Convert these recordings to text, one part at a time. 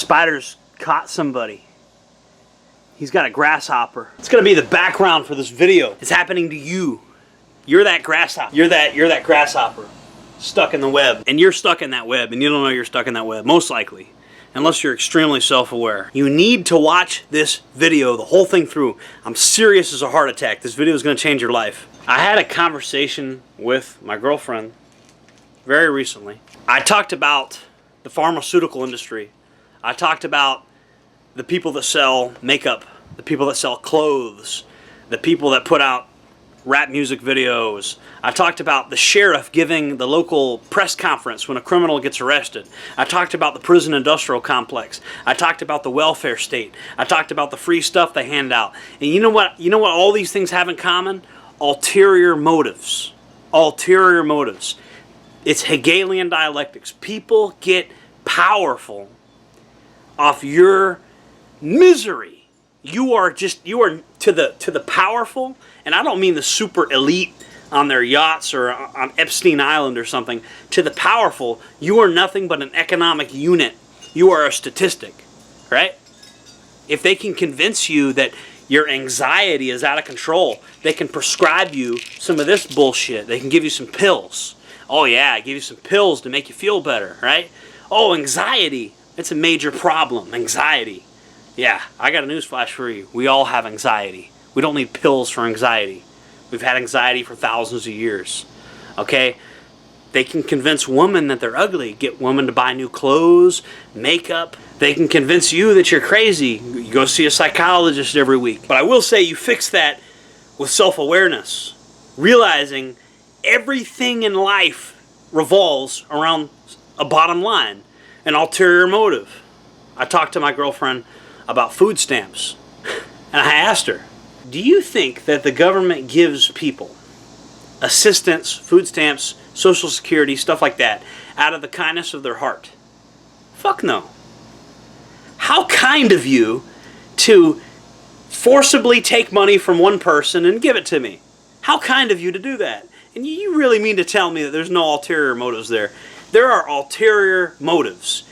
Spider's caught somebody. He's got a grasshopper. It's gonna be the background for this video. It's happening to you. You're that grasshopper. You're that grasshopper stuck in the web. And you're stuck in that web and you don't know you're stuck in that web, most likely. Unless you're extremely self-aware. You need to watch this video, the whole thing through. I'm serious as a heart attack. This video is gonna change your life. I had a conversation with my girlfriend very recently. I talked about the pharmaceutical industry. I talked about the people that sell makeup, the people that sell clothes, the people that put out rap music videos. I talked about the sheriff giving the local press conference when a criminal gets arrested. I talked about the prison industrial complex. I talked about the welfare state. I talked about the free stuff they hand out. And you know what? You know what all these things have in common? Ulterior motives. Ulterior motives. It's Hegelian dialectics. People get powerful off your misery. You are to the powerful, and I don't mean the super elite on their yachts or on Epstein Island or something. To the powerful, you are nothing but an economic unit. You are a statistic, right? If they can convince you that your anxiety is out of control, they can prescribe you some of this bullshit. They can give you some pills. Oh yeah, give you some pills to make you feel better, right? Oh, anxiety. It's a major problem, anxiety. Yeah, I got a newsflash for you. We all have anxiety. We don't need pills for anxiety. We've had anxiety for thousands of years. Okay? They can convince women that they're ugly, get women to buy new clothes, makeup. They can convince you that you're crazy. You go see a psychologist every week. But I will say you fix that with self-awareness. Realizing everything in life revolves around a bottom line, an ulterior motive. I talked to my girlfriend about food stamps, and I asked her, do you think that the government gives people assistance, food stamps, Social Security, stuff like that, out of the kindness of their heart? Fuck no. How kind of you to forcibly take money from one person and give it to me. How kind of you to do that. And you really mean to tell me that there's no ulterior motives there? There are ulterior motives.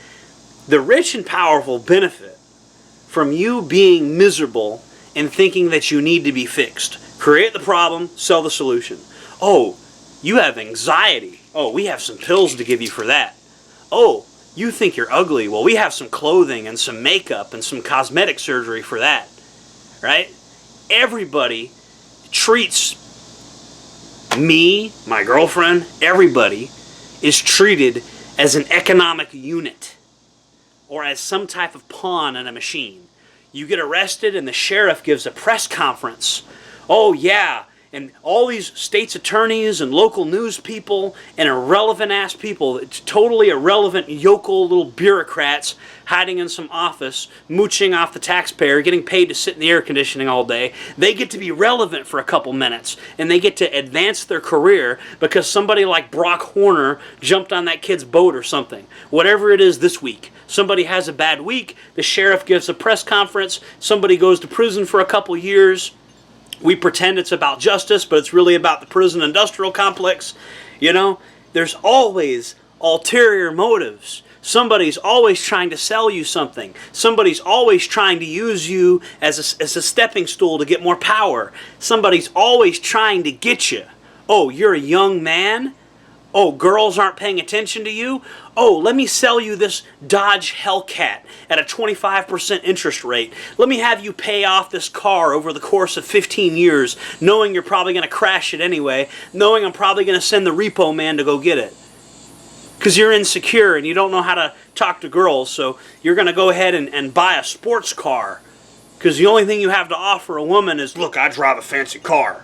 The rich and powerful benefit from you being miserable and thinking that you need to be fixed. Create the problem, sell the solution. Oh, you have anxiety. Oh, we have some pills to give you for that. Oh, you think you're ugly. Well, we have some clothing and some makeup and some cosmetic surgery for that. Right? Everybody treats me, my girlfriend, everybody is treated as an economic unit or as some type of pawn in a machine. You get arrested and the sheriff gives a press conference. Oh yeah, and all these state's attorneys and local news people and irrelevant ass people, totally irrelevant yokel little bureaucrats hiding in some office, mooching off the taxpayer, getting paid to sit in the air conditioning all day. They get to be relevant for a couple minutes and they get to advance their career because somebody like Brock Horner jumped on that kid's boat or something. Whatever it is this week. Somebody has a bad week, the sheriff gives a press conference, somebody goes to prison for a couple years. We pretend it's about justice, but it's really about the prison industrial complex. You know, there's always ulterior motives. Somebody's always trying to sell you something. Somebody's always trying to use you as a stepping stool to get more power. Somebody's always trying to get you. Oh, you're a young man? Oh, girls aren't paying attention to you? Oh, let me sell you this Dodge Hellcat at a 25% interest rate. Let me have you pay off this car over the course of 15 years, knowing you're probably going to crash it anyway, knowing I'm probably going to send the repo man to go get it. Because you're insecure and you don't know how to talk to girls, so you're going to go ahead and buy a sports car. Because the only thing you have to offer a woman is, look, I drive a fancy car.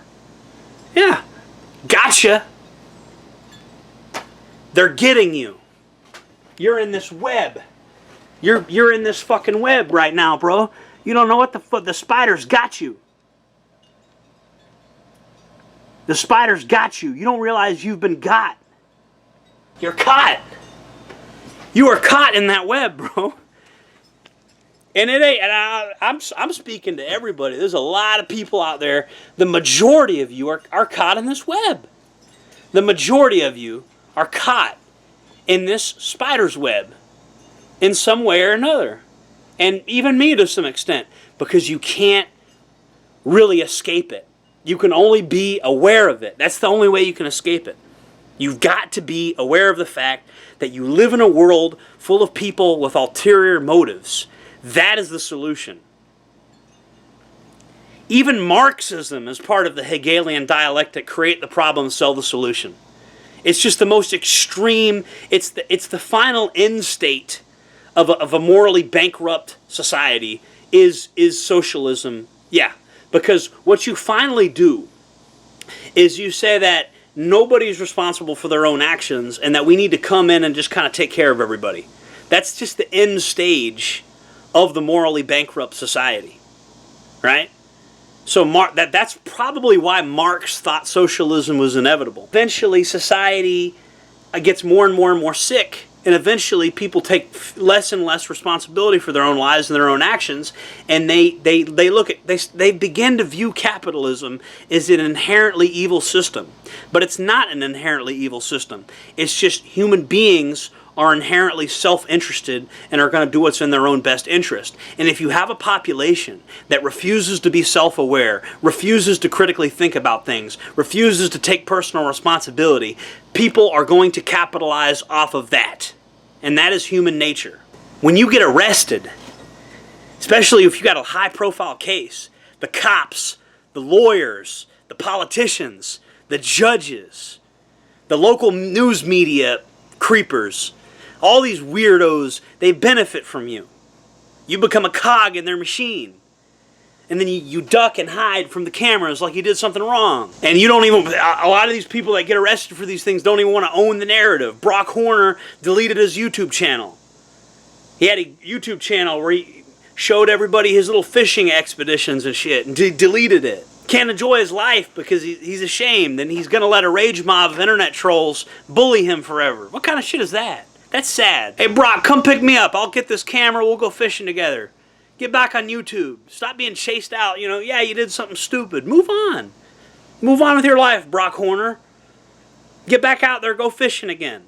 Yeah, gotcha. They're getting you. You're in this web. You're in this fucking web right now, bro. You don't know what the spider's got you. The spider's got you. You don't realize you've been got. You're caught. You are caught in that web, bro. And it ain't. And I'm speaking to everybody. There's a lot of people out there. The majority of you are caught in this web. The majority of you are caught in this spider's web in some way or another. and even me to some extent, because you can't really escape it. You can only be aware of it. That's the only way you can escape it. You've got to be aware of the fact that you live in a world full of people with ulterior motives. That is the solution. Even Marxism, as part of the Hegelian dialectic, create the problem, sell the solution. It's just the most extreme, it's the final end state of a morally bankrupt society is socialism. Yeah, because what you finally do is you say that nobody's responsible for their own actions and that we need to come in and just kind of take care of everybody. That's just the end stage of the morally bankrupt society, right? So that's probably why Marx thought socialism was inevitable. Eventually, society gets more and more sick, and eventually people take less and less responsibility for their own lives and their own actions, and they begin to view capitalism as an inherently evil system. But it's not an inherently evil system. It's just human beings are inherently self-interested and are going to do what's in their own best interest. And if you have a population that refuses to be self-aware, refuses to critically think about things, refuses to take personal responsibility, people are going to capitalize off of that. And that is human nature. When you get arrested, especially if you got a high-profile case, the cops, the lawyers, the politicians, the judges, the local news media creepers, all these weirdos, they benefit from you. You become a cog in their machine. And then you duck and hide from the cameras like you did something wrong. And you don't even, a lot of these people that get arrested for these things don't even want to own the narrative. Brock Horner deleted his YouTube channel. He had a YouTube channel where he showed everybody his little fishing expeditions and shit, and deleted it. Can't enjoy his life because he's ashamed, and he's going to let a rage mob of internet trolls bully him forever. What kind of shit is that? That's sad. Hey Brock, come pick me up. I'll get this camera, we'll go fishing together. Get back on YouTube. Stop being chased out. You know, yeah, you did something stupid. Move on. Move on with your life, Brock Horner. Get back out there, go fishing again.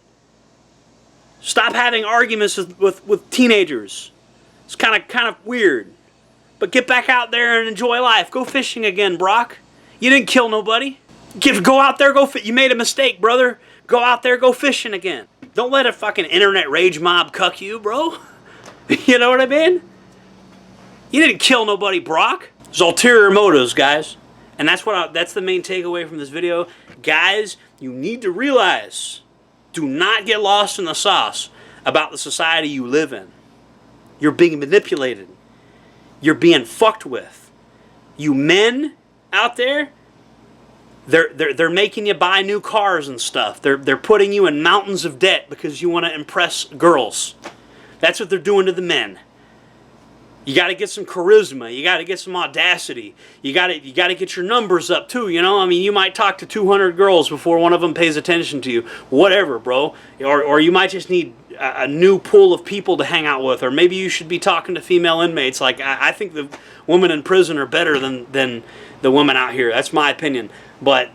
Stop having arguments with teenagers. It's kind of weird. But get back out there and enjoy life. Go fishing again, Brock. You didn't kill nobody. Go out there, you made a mistake, brother. Go out there, go fishing again. Don't let a fucking internet rage mob cuck you, bro. You know what I mean? You didn't kill nobody, Brock. There's ulterior motives, guys. And that's the main takeaway from this video. Guys, you need to realize, do not get lost in the sauce about the society you live in. You're being manipulated. You're being fucked with. You men out there, they're making you buy new cars and stuff. They're putting you in mountains of debt because you want to impress girls. That's what they're doing to the men. You got to get some charisma. You got to get some audacity. You got to get your numbers up too. You know, I mean, you might talk to 200 girls before one of them pays attention to you. Whatever, bro. Or you might just need a new pool of people to hang out with. Or maybe you should be talking to female inmates. Like I think the women in prison are better than the women out here. That's my opinion. But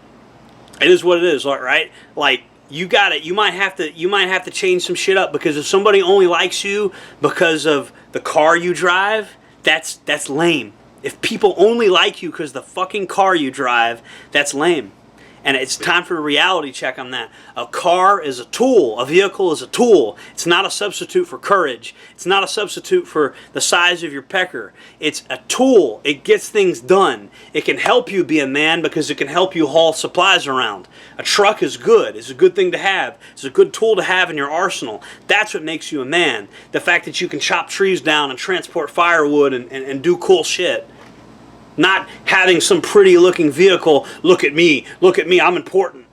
it is what it is, right? Like you might have to change some shit up, because if somebody only likes you because of the car you drive, that's lame. If people only like you because the fucking car you drive, that's lame. And it's time for a reality check on that. A car is a tool. A vehicle is a tool. It's not a substitute for courage. It's not a substitute for the size of your pecker. It's a tool. It gets things done. It can help you be a man because it can help you haul supplies around. A truck is good. It's a good thing to have. It's a good tool to have in your arsenal. That's what makes you a man. The fact that you can chop trees down and transport firewood and do cool shit. Not having some pretty looking vehicle, look at me, I'm important.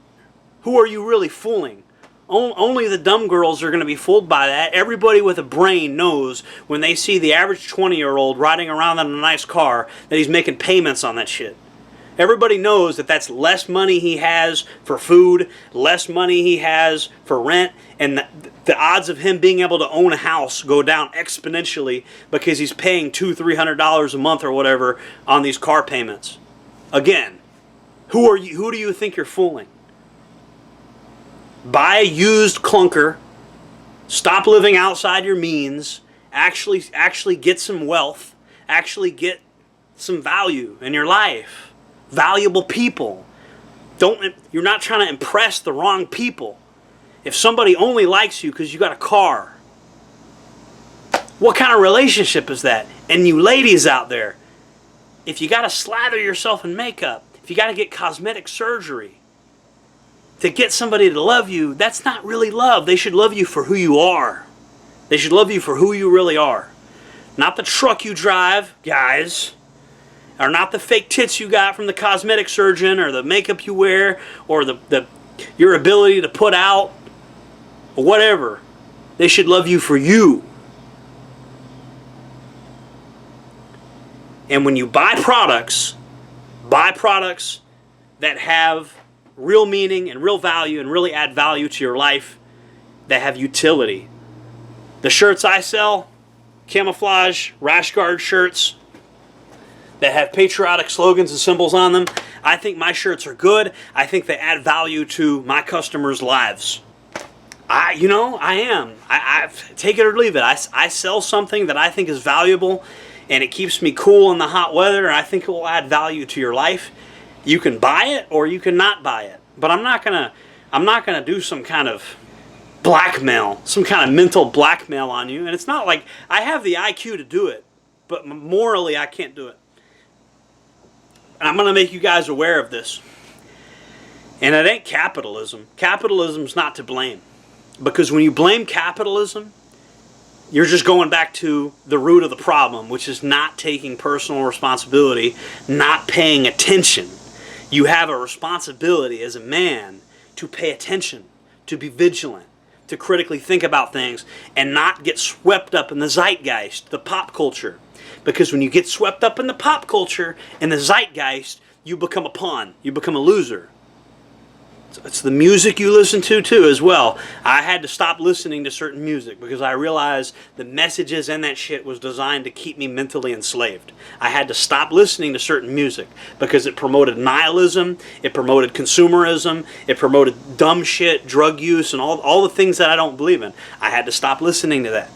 Who are you really fooling? Only the dumb girls are going to be fooled by that. Everybody with a brain knows when they see the average 20-year-old riding around in a nice car that he's making payments on that shit. Everybody knows that that's less money he has for food, less money he has for rent, and the odds of him being able to own a house go down exponentially because he's paying $200-300 a month or whatever on these car payments. Again, who do you think you're fooling? Buy a used clunker, stop living outside your means, Actually get some wealth. Actually get some value in your life. Valuable people. You're not trying to impress the wrong people. If somebody only likes you because you got a car, what kind of relationship is that? And you ladies out there, if you got to slather yourself in makeup, if you got to get cosmetic surgery to get somebody to love you, that's not really love. They should love you for who you are. They should love you for who you really are. Not the truck you drive, guys. Or not the fake tits you got from the cosmetic surgeon, or the makeup you wear, or your ability to put out, or whatever. They should love you for you. And when you buy products that have real meaning and real value and really add value to your life, that have utility. The shirts I sell, camouflage, rash guard shirts, that have patriotic slogans and symbols on them. I think my shirts are good. I think they add value to my customers' lives. I am. I take it or leave it. I sell something that I think is valuable, and it keeps me cool in the hot weather, and I think it will add value to your life. You can buy it or you can not buy it. But I'm not gonna do some kind of blackmail, some kind of mental blackmail on you. And it's not like I have the IQ to do it, but morally I can't do it. And I'm going to make you guys aware of this. And it ain't capitalism. Capitalism's not to blame. Because when you blame capitalism, you're just going back to the root of the problem, which is not taking personal responsibility, not paying attention. You have a responsibility as a man to pay attention, to be vigilant, to critically think about things, and not get swept up in the zeitgeist, the pop culture. Because when you get swept up in the pop culture and the zeitgeist, you become a pawn. You become a loser. It's the music you listen to too as well. I had to stop listening to certain music because I realized the messages in that shit was designed to keep me mentally enslaved. I had to stop listening to certain music because it promoted nihilism, it promoted consumerism, it promoted dumb shit, drug use, and all the things that I don't believe in. I had to stop listening to that.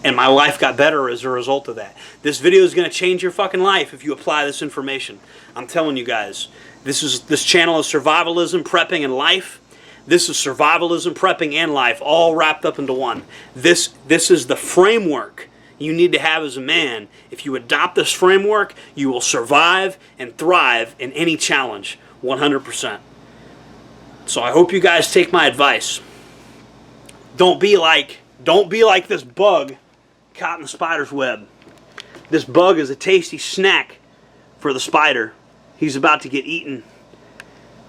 And my life got better as a result of that. This video is going to change your fucking life if you apply this information. I'm telling you guys. This channel is Survivalism, Prepping, and Life. This is Survivalism, Prepping, and Life, all wrapped up into one. This is the framework you need to have as a man. If you adopt this framework, you will survive and thrive in any challenge, 100%. So I hope you guys take my advice. Don't be like this bug caught in the spider's web. This bug is a tasty snack for the spider. He's about to get eaten.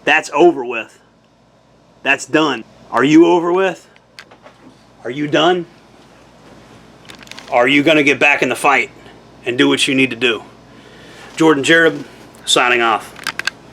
That's over with. That's done. Are you over with? Are you done? Are you going to get back in the fight and do what you need to do? Jordan Jareb, signing off.